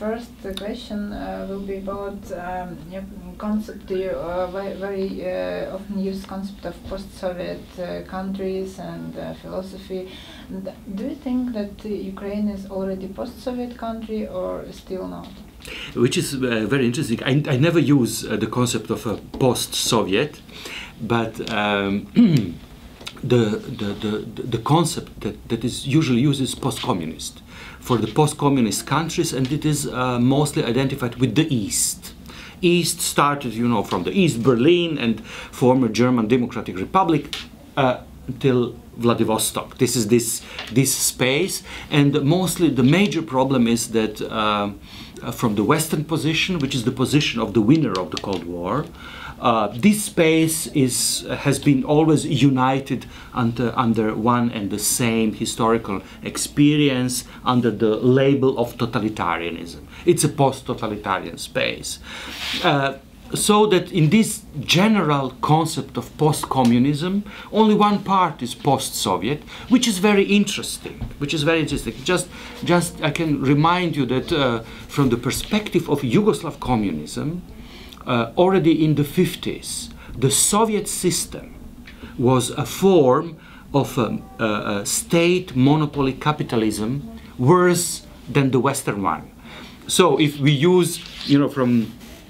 first question will be about concept, very often used concept of post-Soviet countries and philosophy. Do you think that Ukraine is already post-Soviet country or still not? Which is very interesting. I never use the concept of a post-Soviet, but the concept that is usually used is post-communist for the post-communist countries, and it is mostly identified with the East. East started, you know, from the East Berlin and former German Democratic Republic until Vladivostok. This is this space, and mostly the major problem is that from the Western position, which is the position of the winner of the Cold War, this space has been always united under one and the same historical experience under the label of totalitarianism. It's a post-totalitarian space. So that in this general concept of post-communism, only one part is post-Soviet, which is very interesting. Just I can remind you that from the perspective of Yugoslav communism, already in the 50s, the Soviet system was a form of state monopoly capitalism worse than the Western one. So if we use, you know,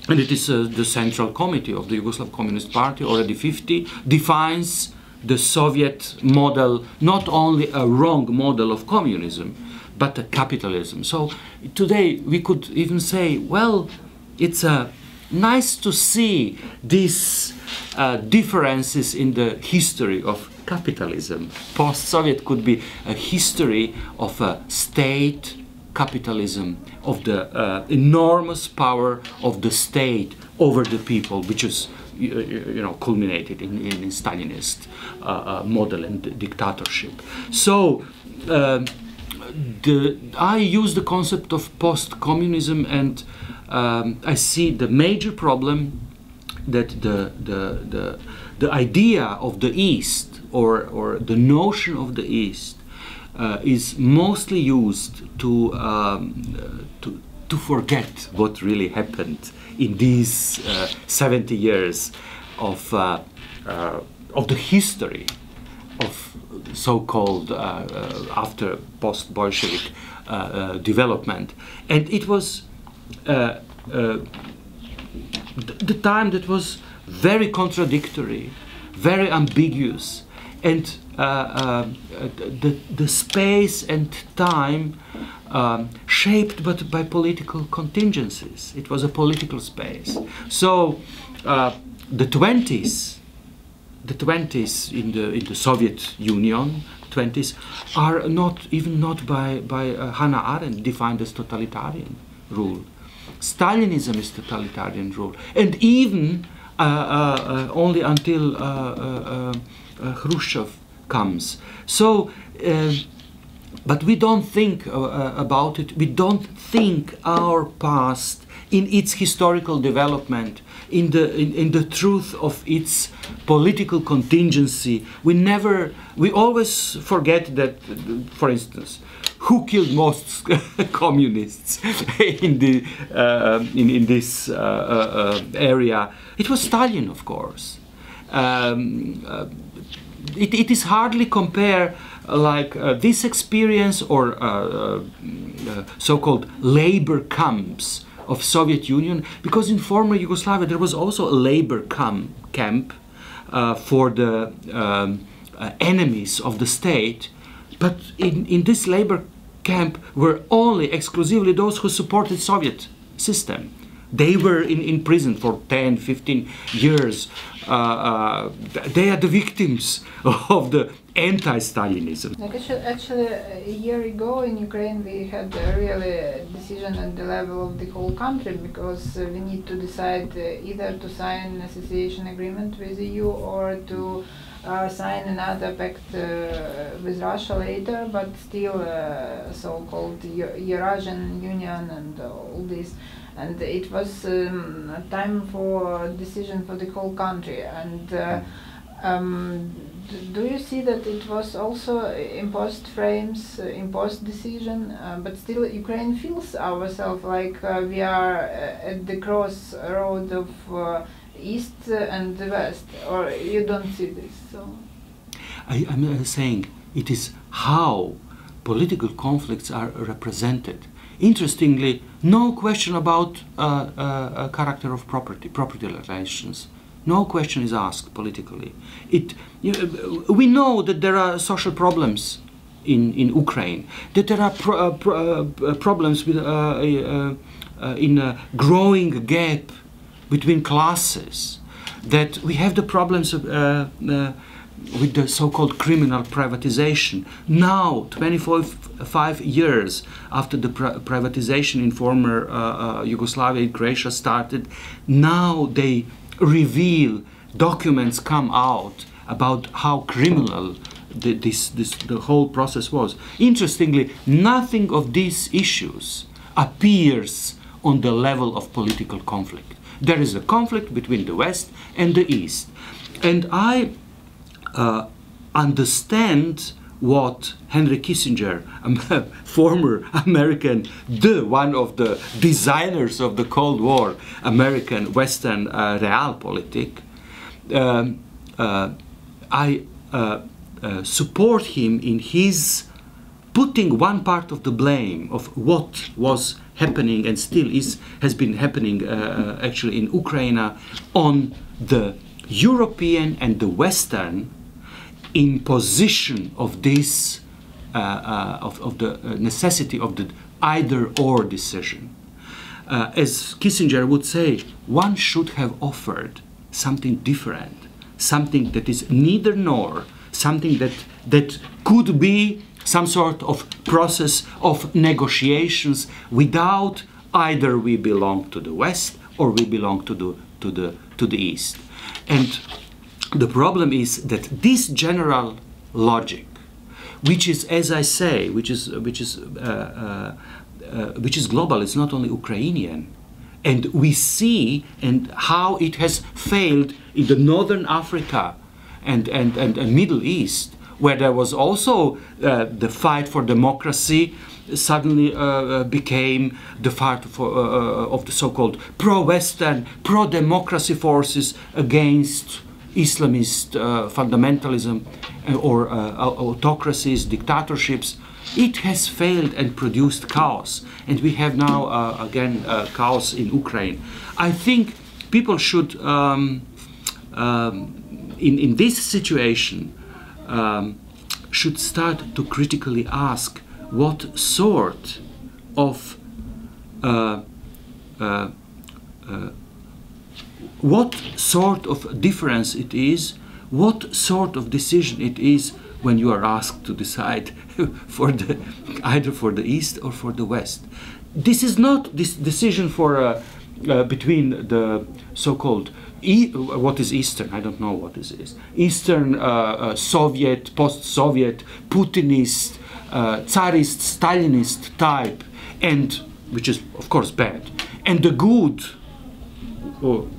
and it is the Central Committee of the Yugoslav Communist Party, already 50, defines the Soviet model, not only a wrong model of communism, but a capitalism. So today we could even say, well, it's nice to see these differences in the history of capitalism. Post-Soviet could be a history of a state capitalism, of the enormous power of the state over the people, which is, you know, culminated in Stalinist model and dictatorship. So I use the concept of post-communism, and I see the major problem that the idea of the East or the notion of the East is mostly used to forget what really happened in these 70 years of the history of so-called after post-Bolshevik development, and it was the time that was very contradictory, very ambiguous, and the space and time shaped but by political contingencies. It was a political space. So the 20s in the Soviet Union, 20s are not by Hannah Arendt defined as totalitarian rule. Stalinism is totalitarian rule, and even only until Khrushchev comes. So, but we don't think about it. We don't think our past in its historical development, in the truth of its political contingency. We always forget that, for instance, who killed most communists in this area? It was Stalin, of course. It is hardly compare like this experience or so-called labor camps of Soviet Union, because in former Yugoslavia there was also a labor camp for the enemies of the state, but in this labor camp were only exclusively those who supported Soviet system. They were in prison for 10, 15 years. They are the victims of the anti-Stalinism. Like actually, a year ago in Ukraine we had a really decision at the level of the whole country, because we need to decide either to sign an association agreement with the EU or to sign another pact with Russia later, but still so-called Eurasian Union and all this. And it was time for decision for the whole country. And do you see that it was also imposed frames, imposed decision, but still Ukraine feels ourselves like we are at the crossroad of East and the West, or you don't see this? So I'm saying it is how political conflicts are represented. Interestingly, no question about character of property relations. No question is asked politically. We know that there are social problems in Ukraine, that there are problems with, in a growing gap between classes, that we have the problems of, with the so-called criminal privatization. Now, 25 years after the privatization in former Yugoslavia, Croatia started, now they reveal, documents come out about how criminal the whole process was. Interestingly, nothing of these issues appears on the level of political conflict. There is a conflict between the West and the East. And I understand what Henry Kissinger, a former American, one of the designers of the Cold War, American Western realpolitik, I support him in his putting one part of the blame of what was happening and still has been happening actually in Ukraine on the European and the Western imposition of this of the necessity of the either-or decision. As Kissinger would say, one should have offered something different, something that is neither nor, something that could be some sort of process of negotiations without either we belong to the West or we belong to the East. And the problem is that this general logic, which is, as I say, which is global, it's not only Ukrainian, and we see and how it has failed in the Northern Africa and Middle East, where there was also the fight for democracy suddenly became the fight of the so-called pro-Western, pro-democracy forces against Islamist fundamentalism or autocracies, dictatorships. It has failed and produced chaos, and we have now again chaos in Ukraine. I think people should, in this situation, should start to critically ask what sort of difference it is, what sort of decision it is when you are asked to decide for either for the East or for the West. This is not this decision for between the so-called what is Eastern? I don't know what this is. Eastern Soviet, post-Soviet, Putinist, Tsarist, Stalinist type, and which is of course bad, and the good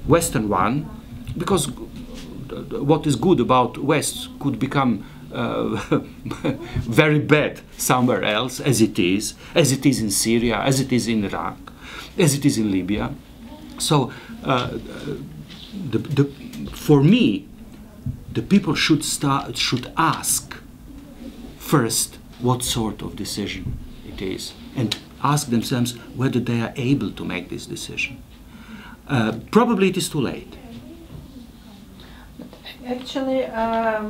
Western one, because what is good about West could become very bad somewhere else, as it is in Syria, as it is in Iraq, as it is in Libya. So for me, the people should ask first what sort of decision it is, and ask themselves whether they are able to make this decision. Probably it is too late. Actually,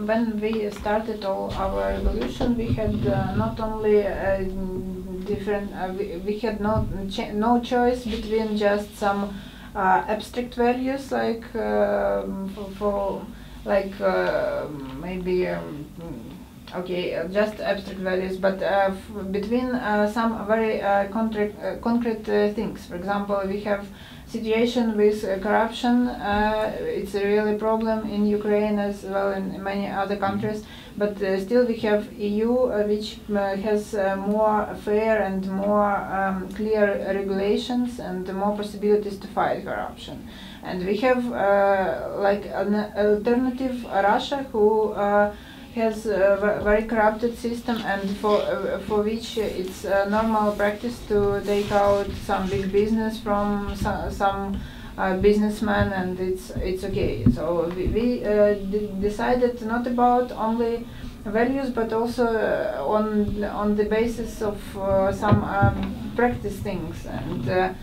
when we started all our revolution, we had not only different. We had no choice between just some abstract values like maybe okay, just abstract values, but between some very concrete things. For example, we have situation with corruption. It's a really problem in Ukraine as well in many other countries, but still we have EU which has more fair and more clear regulations and more possibilities to fight corruption. And we have like an alternative Russia who has a very corrupted system, and for which it's a normal practice to take out some big business from some businessman, and it's okay. So we decided not about only values, but also on the basis of some practice things. And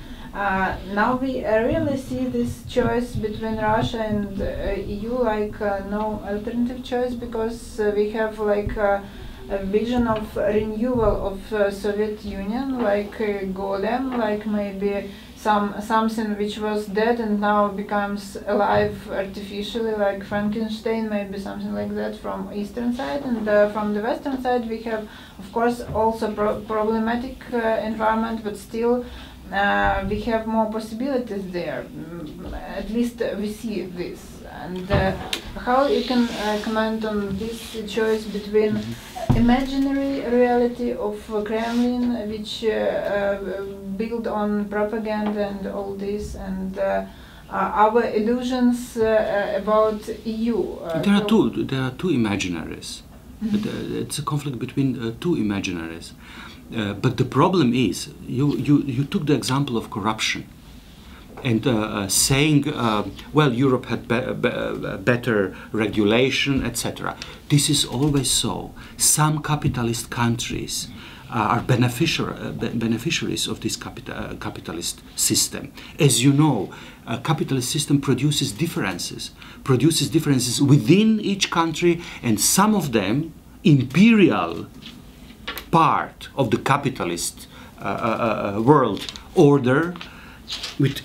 now we really see this choice between Russia and EU like no alternative choice, because we have like a vision of renewal of Soviet Union, like golem, like maybe something which was dead and now becomes alive artificially, like Frankenstein, maybe something like that from eastern side. And from the western side we have, of course, also problematic environment, but still we have more possibilities there. At least we see this. And how you can comment on this choice between imaginary reality of Kremlin, which built on propaganda and all this, and our illusions about EU? There are two imaginaries. It's a conflict between two imaginaries. But the problem is, you took the example of corruption, and saying, well, Europe had better regulation, etc. This is always so. Some capitalist countries are beneficiaries of this capitalist system. As you know, a capitalist system produces differences within each country, and some of them imperial part of the capitalist world order, with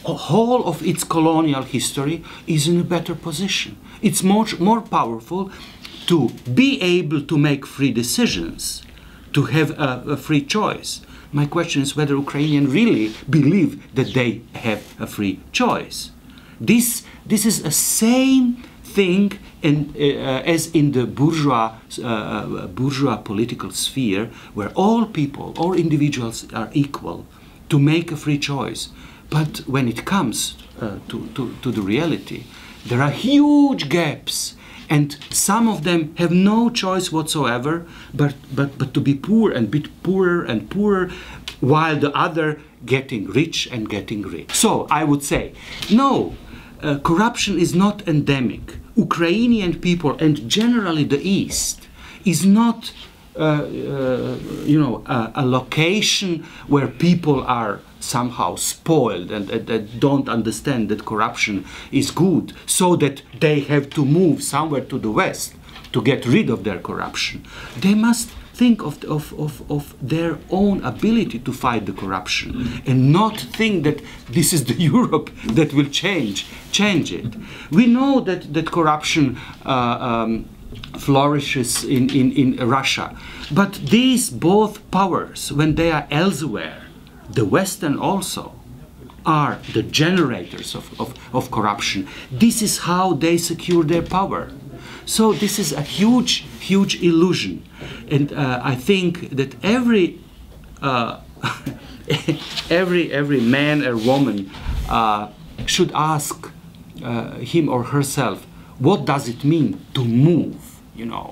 whole of its colonial history, is in a better position. It's much more powerful to be able to make free decisions, to have a free choice. My question is whether Ukrainians really believe that they have a free choice. This is the same thing as in the bourgeois political sphere, where all people, all individuals are equal to make a free choice. But when it comes to the reality, there are huge gaps, and some of them have no choice whatsoever but to be poor and be poorer and poorer, while the other getting rich and getting rich. So I would say, no, corruption is not endemic. Ukrainian people and generally the East is not a location where people are somehow spoiled and don't understand that corruption is good, so that they have to move somewhere to the West to get rid of their corruption. They must think of their own ability to fight the corruption, and not think that this is the Europe that will change it. We know that corruption flourishes in Russia, but these both powers, when they are elsewhere, the Western also, are the generators of corruption. This is how they secure their power. So this is a huge illusion, and I think that every man or woman should ask him or herself, what does it mean to move?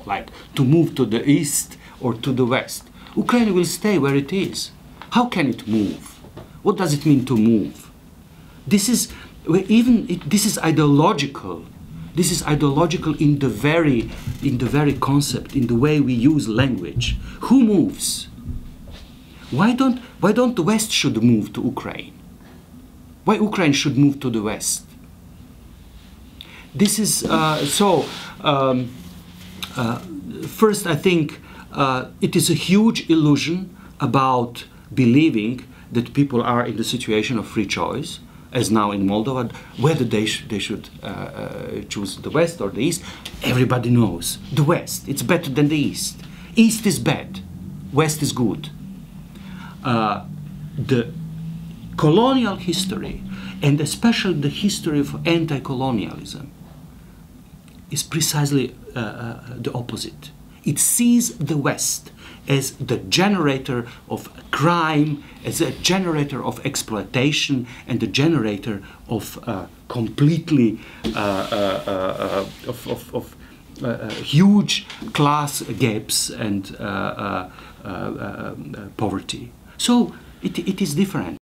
Like to move to the east or to the west. Ukraine will stay where it is. How can it move? What does it mean to move? This is ideological. This is ideological in the very concept, in the way we use language. Who moves? Why don't the West should move to Ukraine? Why Ukraine should move to the West? This is first, I think it is a huge illusion about believing that people are in the situation of free choice, as now in Moldova, whether they should choose the West or the East. Everybody knows the West. It's better than the East. East is bad. West is good. The colonial history, and especially the history of anti-colonialism, is precisely the opposite. It sees the West as the generator of crime, as a generator of exploitation, and the generator of completely huge class gaps and poverty. So it is different.